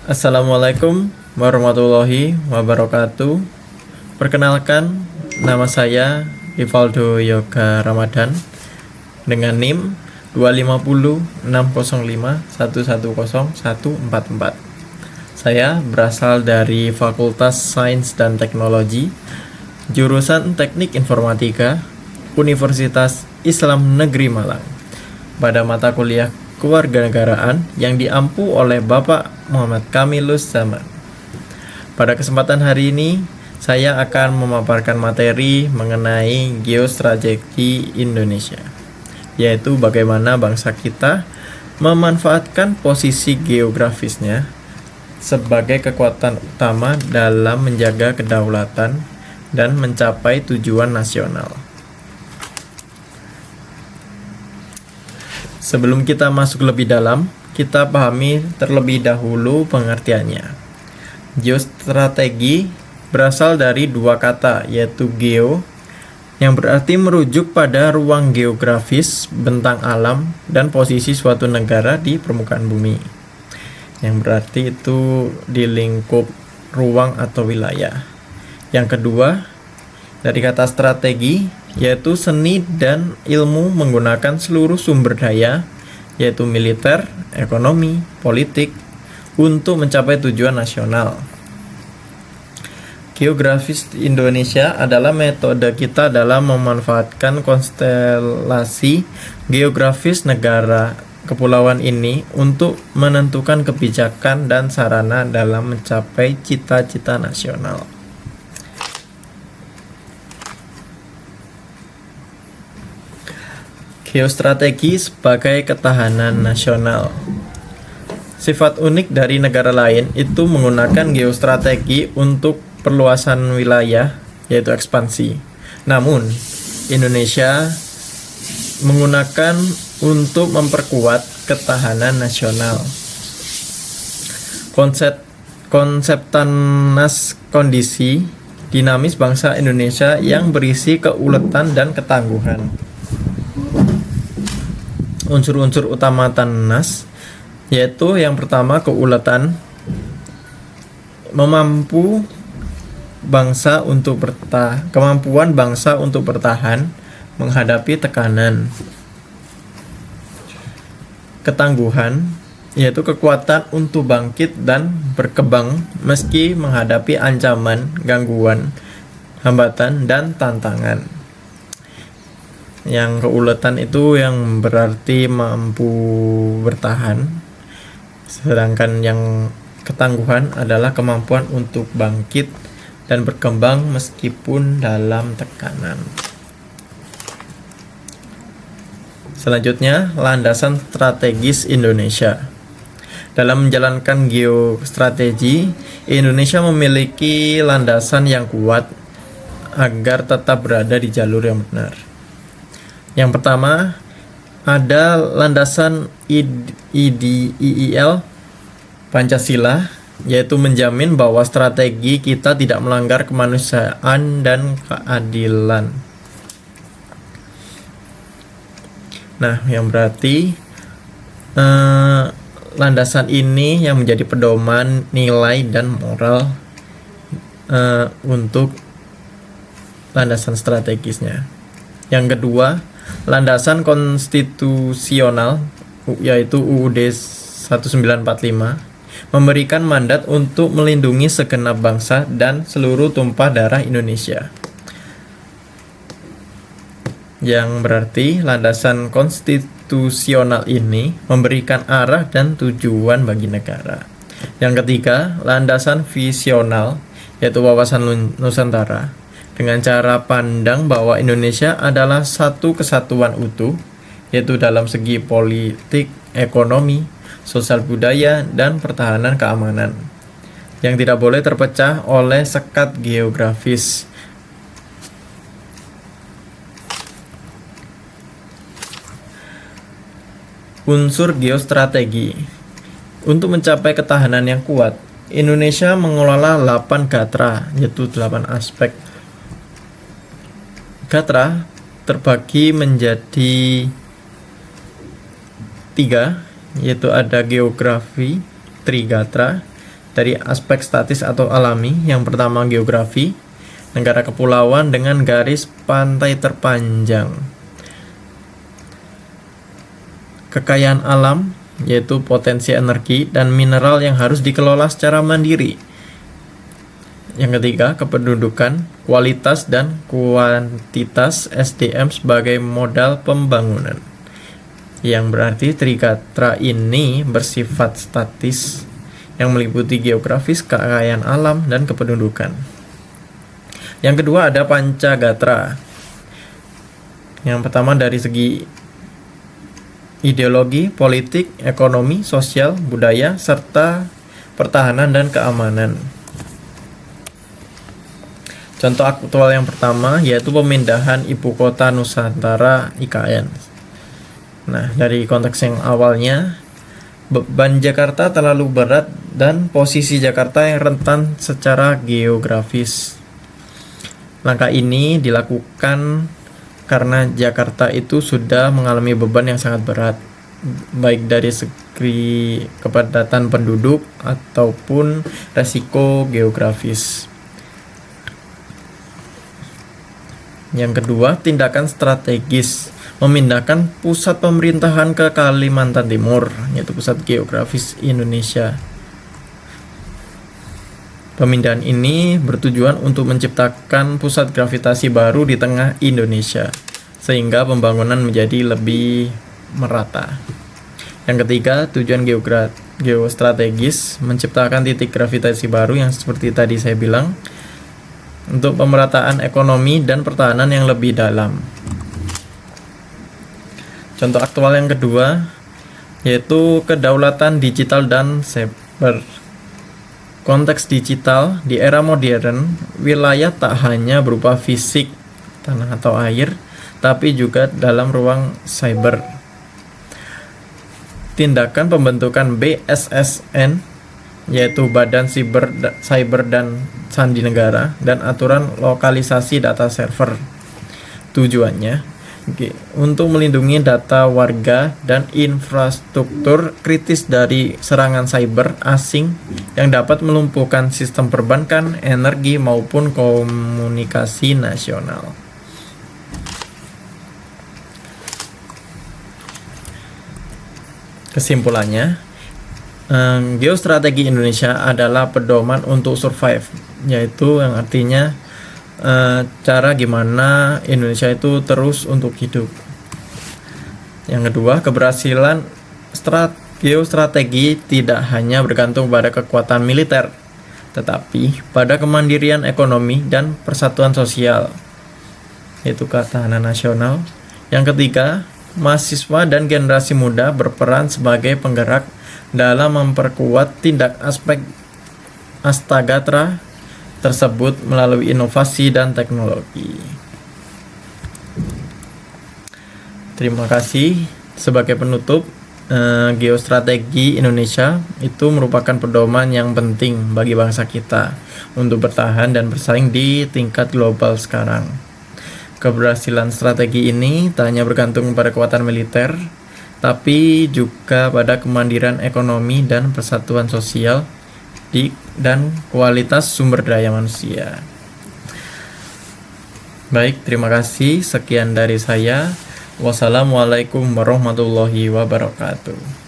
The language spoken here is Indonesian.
Assalamualaikum warahmatullahi wabarakatuh. Perkenalkan, nama saya Rivaldo Yoga Ramadan dengan NIM 25060511014. Saya berasal dari Fakultas Sains dan Teknologi, jurusan Teknik Informatika, Universitas Islam Negeri Malang, pada mata kuliah Kewarganegaraan yang diampu oleh Bapak Muhammad Kamilus Zaman. Pada kesempatan hari ini, saya akan memaparkan materi mengenai geostrategi Indonesia, yaitu bagaimana bangsa kita memanfaatkan posisi geografisnya sebagai kekuatan utama dalam menjaga kedaulatan dan mencapai tujuan nasional. Sebelum kita masuk lebih dalam, kita pahami terlebih dahulu pengertiannya. Geostrategi berasal dari dua kata, yaitu geo, yang berarti merujuk pada ruang geografis, bentang alam, dan posisi suatu negara di permukaan bumi. Yang berarti itu di lingkup ruang atau wilayah. Yang kedua, dari kata strategi, yaitu seni dan ilmu menggunakan seluruh sumber daya, yaitu militer, ekonomi, politik, untuk mencapai tujuan nasional. Geografis Indonesia adalah metode kita dalam memanfaatkan konstelasi geografis negara kepulauan ini untuk menentukan kebijakan dan sarana dalam mencapai cita-cita nasional. Geostrategi sebagai ketahanan nasional. Sifat unik dari negara lain itu menggunakan geostrategi untuk perluasan wilayah, yaitu ekspansi. Namun, Indonesia menggunakan untuk memperkuat ketahanan nasional. Konsep Tanas kondisi dinamis bangsa Indonesia yang berisi keuletan dan ketangguhan. Unsur-unsur utama Tanas yaitu yang pertama keuletan, kemampuan bangsa untuk bertahan menghadapi tekanan. Ketangguhan yaitu kekuatan untuk bangkit dan berkembang meski menghadapi ancaman, gangguan, hambatan, dan tantangan. Yang keuletan itu yang berarti mampu bertahan, sedangkan yang ketangguhan adalah kemampuan untuk bangkit dan berkembang meskipun dalam tekanan. Selanjutnya, landasan strategis Indonesia. Dalam menjalankan geostrategi, Indonesia memiliki landasan yang kuat agar tetap berada di jalur yang benar. Yang pertama, ada landasan IDIL Pancasila, yaitu menjamin bahwa strategi kita tidak melanggar kemanusiaan dan keadilan. Nah, yang berarti landasan ini yang menjadi pedoman nilai dan moral untuk landasan strategisnya. Yang kedua, landasan konstitusional, yaitu UUD 1945, memberikan mandat untuk melindungi segenap bangsa dan seluruh tumpah darah Indonesia. Yang berarti landasan konstitusional ini memberikan arah dan tujuan bagi negara. Yang ketiga, landasan visional, yaitu wawasan Nusantara, dengan cara pandang bahwa Indonesia adalah satu kesatuan utuh, yaitu dalam segi politik, ekonomi, sosial budaya, dan pertahanan keamanan, yang tidak boleh terpecah oleh sekat geografis. Unsur geostrategi. Untuk mencapai ketahanan yang kuat, Indonesia mengelola 8 gatra, yaitu 8 aspek. Gatra terbagi menjadi 3, yaitu ada geografi, trigatra, dari aspek statis atau alami. Yang pertama geografi, negara kepulauan dengan garis pantai terpanjang. Kekayaan alam, yaitu potensi energi dan mineral yang harus dikelola secara mandiri. Yang ketiga, kependudukan, kualitas dan kuantitas SDM sebagai modal pembangunan. Yang berarti trikatra ini bersifat statis yang meliputi geografis, kekayaan alam, dan kependudukan. Yang kedua ada pancagatra. Yang pertama dari segi ideologi, politik, ekonomi, sosial, budaya, serta pertahanan dan keamanan. Contoh aktual yang pertama yaitu pemindahan ibu kota Nusantara IKN. Nah, dari konteks yang awalnya, beban Jakarta terlalu berat dan posisi Jakarta yang rentan secara geografis. Langkah ini dilakukan karena Jakarta itu sudah mengalami beban yang sangat berat, baik dari segi kepadatan penduduk ataupun resiko geografis. Yang kedua, tindakan strategis memindahkan pusat pemerintahan ke Kalimantan Timur, yaitu pusat geografis Indonesia. Pemindahan ini bertujuan untuk menciptakan pusat gravitasi baru di tengah Indonesia, sehingga pembangunan menjadi lebih merata. Yang ketiga, tujuan geostrategis menciptakan titik gravitasi baru yang seperti tadi saya bilang, untuk pemerataan ekonomi dan pertahanan yang lebih dalam. Contoh aktual yang kedua yaitu kedaulatan digital dan cyber. Konteks digital di era modern, wilayah tak hanya berupa fisik, tanah atau air, tapi juga dalam ruang cyber. Tindakan pembentukan BSSN yaitu Badan Cyber dan Sandi Negara dan aturan lokalisasi data server. Tujuannya untuk melindungi data warga dan infrastruktur kritis dari serangan cyber asing yang dapat melumpuhkan sistem perbankan, energi maupun komunikasi nasional. Kesimpulannya, geostrategi Indonesia adalah pedoman untuk survive, yaitu yang artinya cara gimana Indonesia itu terus untuk hidup. Yang kedua, keberhasilan geostrategi tidak hanya bergantung pada kekuatan militer, tetapi pada kemandirian ekonomi dan persatuan sosial, yaitu ketahanan nasional. Yang ketiga, mahasiswa dan generasi muda berperan sebagai penggerak dalam memperkuat tindak aspek Astagatra tersebut melalui inovasi dan teknologi. Terima kasih. Sebagai penutup, geostrategi Indonesia itu merupakan pedoman yang penting bagi bangsa kita untuk bertahan dan bersaing di tingkat global sekarang. Keberhasilan strategi ini tak hanya bergantung pada kekuatan militer, tapi juga pada kemandirian ekonomi dan persatuan sosial dan kualitas sumber daya manusia. Baik, terima kasih. Sekian dari saya. Wassalamualaikum warahmatullahi wabarakatuh.